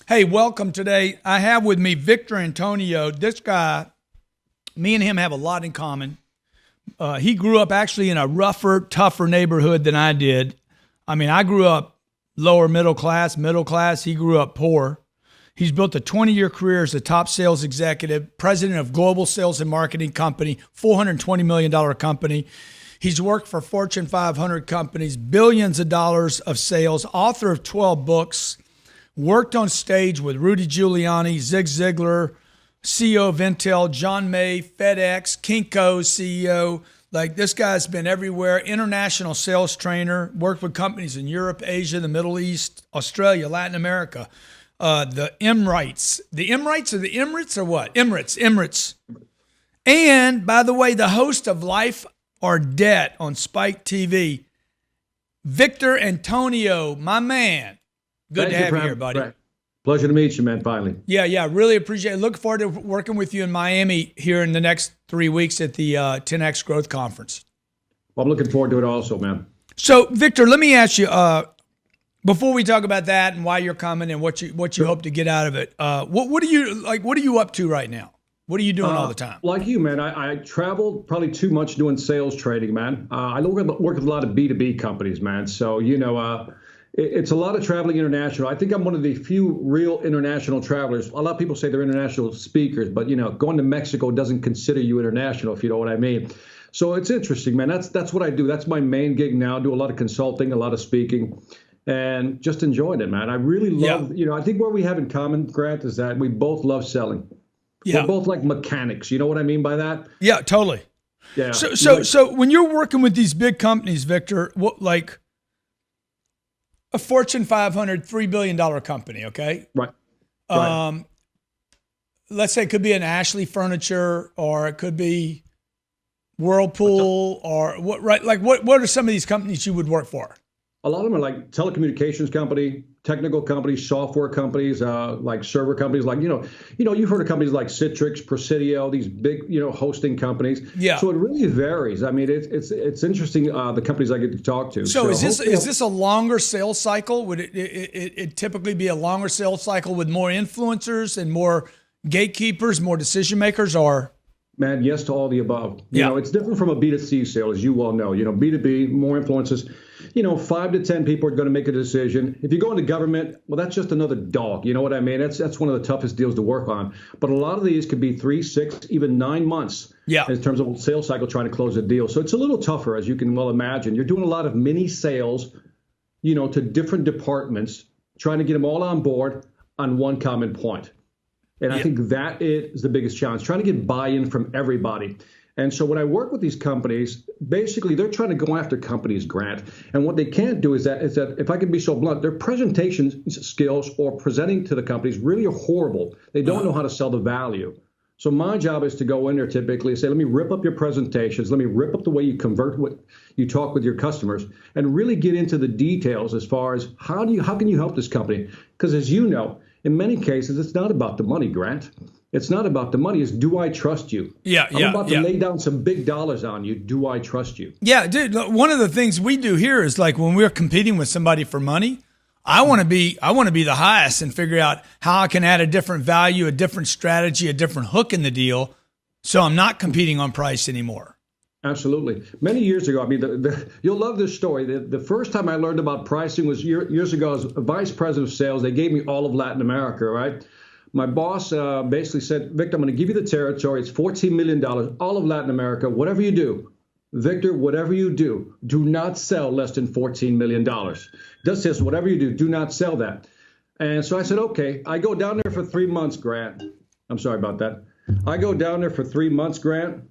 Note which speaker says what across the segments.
Speaker 1: Hey, welcome today. I have with me Victor Antonio. This guy, me and him have a lot in common. He grew up actually in a rougher, tougher neighborhood than I did. I mean, I grew up lower middle class, middle class. He grew up poor. He's built a 20-year career as a top sales executive, president of global sales and marketing company, $420 million company. He's worked for Fortune 500 companies, billions of dollars of sales, author of 12 books, worked on stage with Rudy Giuliani, Zig Ziglar, CEO of Intel, John May, FedEx, Kinkos CEO. Like, this guy's been everywhere. International sales trainer, worked with companies in Europe, Asia, the Middle East, Australia, Latin America, the Emirates. The Emirates or the Emirates or what? Emirates. And, by the way, the host of Life or Debt on Spike TV, Victor Antonio, my man. Good to have you here, buddy.
Speaker 2: Pleasure to meet you, man, finally.
Speaker 1: Yeah, really appreciate it. Look forward to working with you in Miami here in the next 3 weeks at the 10X Growth Conference.
Speaker 2: Well, I'm looking forward to it also, man.
Speaker 1: So, Victor, let me ask you, before we talk about that and why you're coming and what you hope to get out of it, what are you up to right now? What are you doing all the time?
Speaker 2: Like you, man, I travel probably too much doing sales trading, man. I work with a lot of B2B companies, man. So, it's a lot of traveling international. I think I'm one of the few real international travelers. A lot of people say they're international speakers, but going to Mexico doesn't consider you international, if you know what I mean. So it's interesting, man. That's what I do. That's my main gig now. I do a lot of consulting, a lot of speaking, and just enjoying it, man. I really love, I think what we have in common, Grant, is that we both love selling. Yeah. We're both like mechanics. You know what I mean by that?
Speaker 1: Yeah, totally.
Speaker 2: Yeah.
Speaker 1: So when you're working with these big companies, Victor, what like a Fortune 500, $3 billion company, okay?
Speaker 2: Right.
Speaker 1: Let's say it could be an Ashley Furniture, or it could be Whirlpool, or what? Right? Like, what are some of these companies you would work for?
Speaker 2: A lot of them are like telecommunications company, technical companies, software companies, like server companies, like you've heard of companies like Citrix, Presidio, these big hosting companies.
Speaker 1: Yeah.
Speaker 2: So it really varies. I mean, it's interesting the companies I get to talk to.
Speaker 1: So is this a longer sales cycle? Would it typically be a longer sales cycle with more influencers and more gatekeepers, more decision makers, or?
Speaker 2: Man, yes to all the above.
Speaker 1: Yeah.
Speaker 2: It's different from a B2C sale, as you well know. B2B, more influences. 5 to 10 people are going to make a decision. If you go into government, well, that's just another dog. You know what I mean? That's one of the toughest deals to work on. But a lot of these could be 3, 6, even 9 months in terms of sales cycle trying to close a deal. So it's a little tougher, as you can well imagine. You're doing a lot of mini sales, to different departments, trying to get them all on board on one common point. And I think that is the biggest challenge, trying to get buy-in from everybody. And so when I work with these companies, basically they're trying to go after companies, Grant. And what they can't do is that if I can be so blunt, their presentation skills or presenting to the companies really are horrible. They don't know how to sell the value. So my job is to go in there typically and say, let me rip up your presentations. Let me rip up the way you convert what you talk with your customers, and really get into the details as far as how can you help this company? Because as you know, in many cases, it's not about the money, Grant. It's not about the money. It's, do I trust you? I'm about to lay down some big dollars on you. Do I trust you?
Speaker 1: Yeah, dude. One of the things we do here is, like, when we're competing with somebody for money, I want to be the highest and figure out how I can add a different value, a different strategy, a different hook in the deal, so I'm not competing on price anymore.
Speaker 2: Absolutely. Many years ago, I mean, you'll love this story. The first time I learned about pricing was years ago as a vice president of sales. They gave me all of Latin America, right? My boss basically said, Victor, I'm going to give you the territory. It's $14 million, all of Latin America, whatever you do. Victor, whatever you do not sell less than $14 million. Does this, whatever you do not sell that. And so I said, okay. I go down there for 3 months, Grant. I'm sorry about that. I go down there for 3 months, Grant.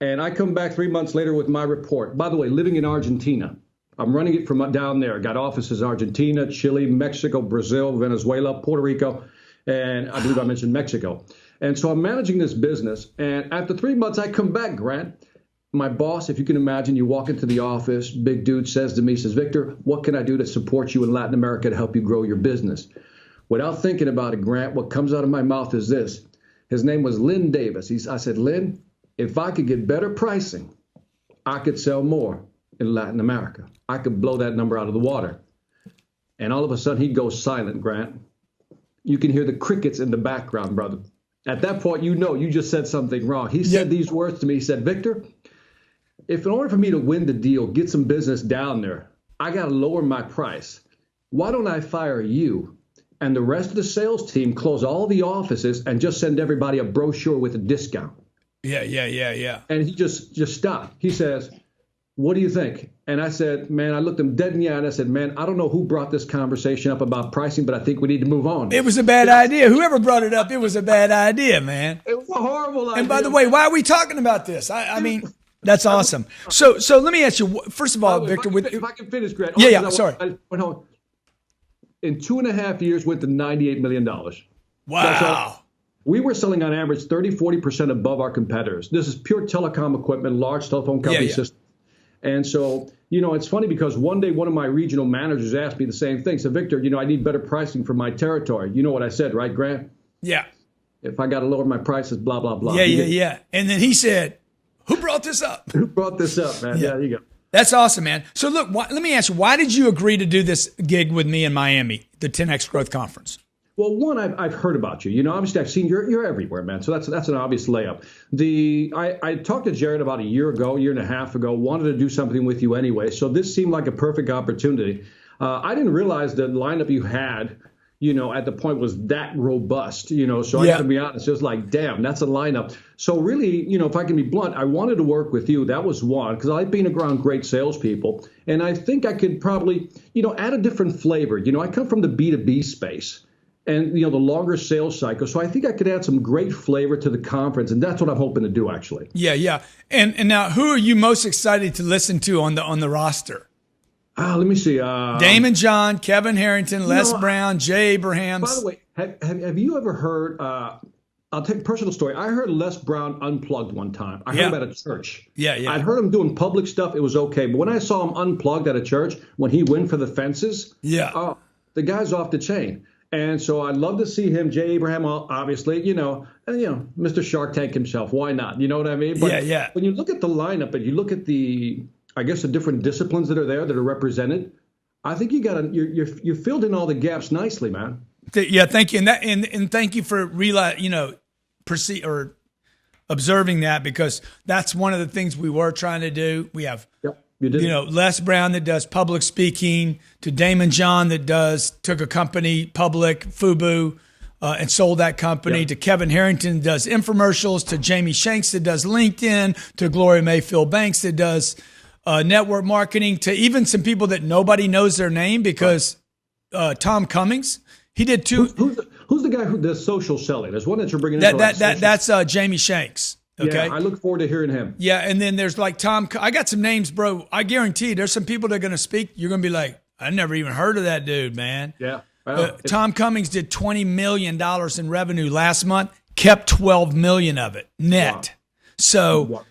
Speaker 2: And I come back 3 months later with my report. By the way, living in Argentina. I'm running it from down there. Got offices in Argentina, Chile, Mexico, Brazil, Venezuela, Puerto Rico, and I believe I mentioned Mexico. And so I'm managing this business. And after 3 months, I come back, Grant. My boss, if you can imagine, you walk into the office, big dude says to me, says, Victor, what can I do to support you in Latin America to help you grow your business? Without thinking about it, Grant, what comes out of my mouth is this. His name was Lynn Davis. I said, Lynn, if I could get better pricing, I could sell more in Latin America. I could blow that number out of the water. And all of a sudden, he goes silent, Grant. you can hear the crickets in the background, brother. At that point, you know you just said something wrong. He said these words to me. He said, Victor, if in order for me to win the deal, get some business down there, I got to lower my price. Why don't I fire you and the rest of the sales team, close all the offices, and just send everybody a brochure with a discount?
Speaker 1: Yeah.
Speaker 2: And he just stopped. He says, what do you think? And I said, man, I looked him dead in the eye and I said, man, I don't know who brought this conversation up about pricing, but I think we need to move on.
Speaker 1: It was a bad idea. Whoever brought it up, it was a bad idea, man.
Speaker 2: It was a horrible idea.
Speaker 1: And by the way, why are we talking about this? I mean, that's awesome. So let me ask you, first of all, Victor.
Speaker 2: If I can finish, Grant.
Speaker 1: Yeah, sorry.
Speaker 2: I went home. In 2.5 years, went to $98 million.
Speaker 1: Wow.
Speaker 2: So we were selling on average 30-40% above our competitors. This is pure telecom equipment, large telephone company systems. And so, it's funny because one day one of my regional managers asked me the same thing. So, Victor, I need better pricing for my territory. You know what I said, right, Grant?
Speaker 1: Yeah.
Speaker 2: If I got to lower my prices, blah, blah, blah.
Speaker 1: Yeah. And then he said, who brought this up?
Speaker 2: Who brought this up, man? Yeah, there you go.
Speaker 1: That's awesome, man. So look, let me ask you, why did you agree to do this gig with me in Miami, the 10X Growth Conference?
Speaker 2: Well, one, I've heard about you. Obviously I've seen you're everywhere, man. So that's an obvious layup. I talked to Jared about a year and a half ago, wanted to do something with you anyway. So this seemed like a perfect opportunity. I didn't realize the lineup you had, at the point was that robust, so I got to be honest, it was like, damn, that's a lineup. So really, if I can be blunt, I wanted to work with you. That was one, because I like being around great salespeople. And I think I could probably, add a different flavor. I come from the B2B space and, the longer sales cycle. So I think I could add some great flavor to the conference. And that's what I'm hoping to do, actually.
Speaker 1: Yeah. And now, who are you most excited to listen to on the roster?
Speaker 2: Let me see.
Speaker 1: Damon John, Kevin Harrington, Les Brown, Jay Abrahams.
Speaker 2: By the way, have you ever heard, I'll take a personal story. I heard Les Brown unplugged one time. I heard him at a church.
Speaker 1: Yeah.
Speaker 2: I'd heard him doing public stuff. It was okay. But when I saw him unplugged at a church, when he went for the fences, the guy's off the chain. And so I'd love to see him, Jay Abraham, obviously, Mr. Shark Tank himself. Why not? You know what I mean? But when you look at the lineup and you look at the different disciplines that are there that are represented, I think you filled in all the gaps nicely, man.
Speaker 1: Yeah, thank you, and thank you for observing that, because that's one of the things we were trying to do. We have, Les Brown that does public speaking, to Damon John that took a company public, FUBU, and sold that company, to Kevin Harrington that does infomercials, to Jamie Shanks that does LinkedIn, to Gloria Mayfield Banks that does network marketing, to even some people that nobody knows their name, because Tom Cummings, he did two.
Speaker 2: Who's the guy who does social selling? There's one that you're bringing in.
Speaker 1: That's Jamie Shanks. Okay.
Speaker 2: Yeah, I look forward to hearing him.
Speaker 1: Yeah, and then there's like Tom. I got some names, bro. I guarantee there's some people that are going to speak. You're going to be like, I never even heard of that dude, man.
Speaker 2: Yeah.
Speaker 1: Tom Cummings did $20 million in revenue last month, kept $12 million of it net. Wow. So,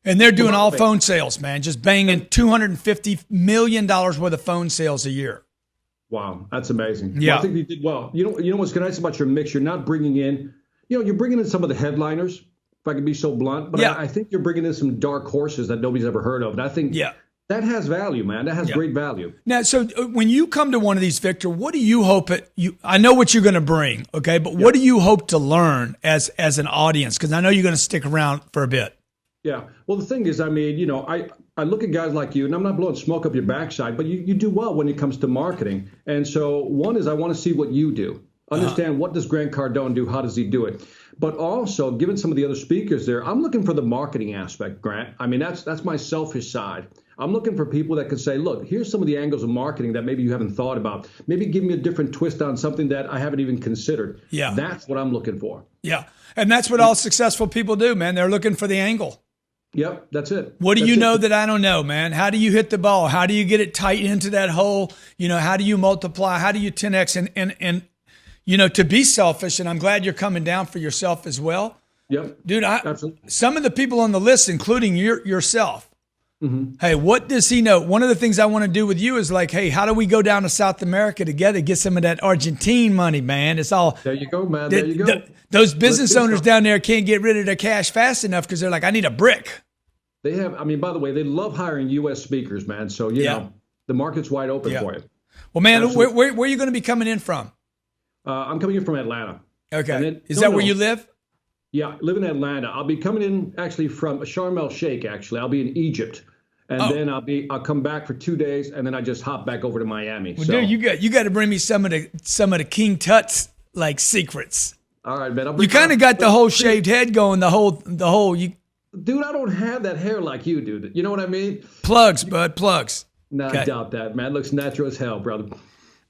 Speaker 1: and they're doing all phone sales, man, just banging $250 million worth of phone sales a year.
Speaker 2: Wow, that's amazing.
Speaker 1: Yeah.
Speaker 2: Well, I think you did well. You know what's nice about your mix? You're not bringing in, you're bringing in some of the headliners, if I can be so blunt. But I think you're bringing in some dark horses that nobody's ever heard of. And I think that has value, man. That has great value.
Speaker 1: Now, so when you come to one of these, Victor, what do you hope I know what you're going to bring, okay? But what do you hope to learn as an audience? Because I know you're going to stick around for a bit.
Speaker 2: Yeah. Well, the thing is, I look at guys like you, and I'm not blowing smoke up your backside, but you do well when it comes to marketing. And so one is I want to see what you do. Understand what does Grant Cardone do? How does he do it? But also, given some of the other speakers there, I'm looking for the marketing aspect, Grant. I mean, that's my selfish side. I'm looking for people that can say, look, here's some of the angles of marketing that maybe you haven't thought about. Maybe give me a different twist on something that I haven't even considered.
Speaker 1: Yeah.
Speaker 2: That's what I'm looking for.
Speaker 1: Yeah. And that's what all successful people do, man. They're looking for the angle.
Speaker 2: Yep, that's it.
Speaker 1: What do you know that I don't know, man? How do you hit the ball? How do you get it tight into that hole? How do you multiply? How do you 10X? And to be selfish, and I'm glad you're coming down for yourself as well.
Speaker 2: Yep.
Speaker 1: Dude,
Speaker 2: absolutely.
Speaker 1: Some of the people on the list, including yourself, hey, what does he know? One of the things I want to do with you is like, hey, how do we go down to South America together, get some of that Argentine money, man? It's all.
Speaker 2: There you go, man. There you go.
Speaker 1: Those business owners down there can't get rid of their cash fast enough because they're like, I need a brick.
Speaker 2: They have, by the way, they love hiring U.S. speakers, man. So, the market's wide open for you.
Speaker 1: Well, man, where are you going to be coming in from?
Speaker 2: I'm coming in from Atlanta.
Speaker 1: Okay.
Speaker 2: Then,
Speaker 1: Is that where you live?
Speaker 2: Yeah, I live in Atlanta. I'll be coming in actually from Sharm el Sheikh. Actually, I'll be in Egypt, and then I'll come back for 2 days, and then I just hop back over to Miami.
Speaker 1: Well, dude, you got to bring me some of the King Tut's like secrets.
Speaker 2: All right, man.
Speaker 1: You kind of got the whole shaved head going. The whole.
Speaker 2: Dude, I don't have that hair like you, dude. You know what I mean?
Speaker 1: Plugs, bud, plugs.
Speaker 2: No, I doubt that, man. It looks natural as hell, brother.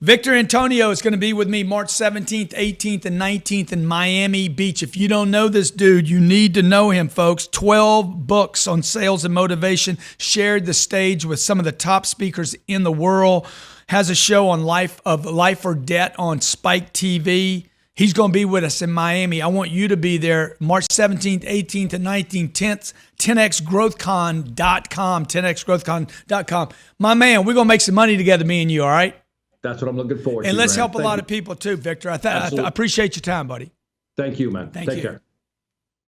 Speaker 1: Victor Antonio is going to be with me March 17th, 18th, and 19th in Miami Beach. If you don't know this dude, you need to know him, folks. 12 books on sales and motivation, shared the stage with some of the top speakers in the world, has a show on life or debt on Spike TV. He's going to be with us in Miami. I want you to be there March 17th, 18th, and 19th, 10xgrowthcon.com, 10xgrowthcon.com. My man, we're going to make some money together, me and you, all right?
Speaker 2: That's what I'm looking forward to.
Speaker 1: And let's
Speaker 2: man.
Speaker 1: help a lot of people too, Victor. I appreciate your time, buddy.
Speaker 2: Thank you, man. Take care.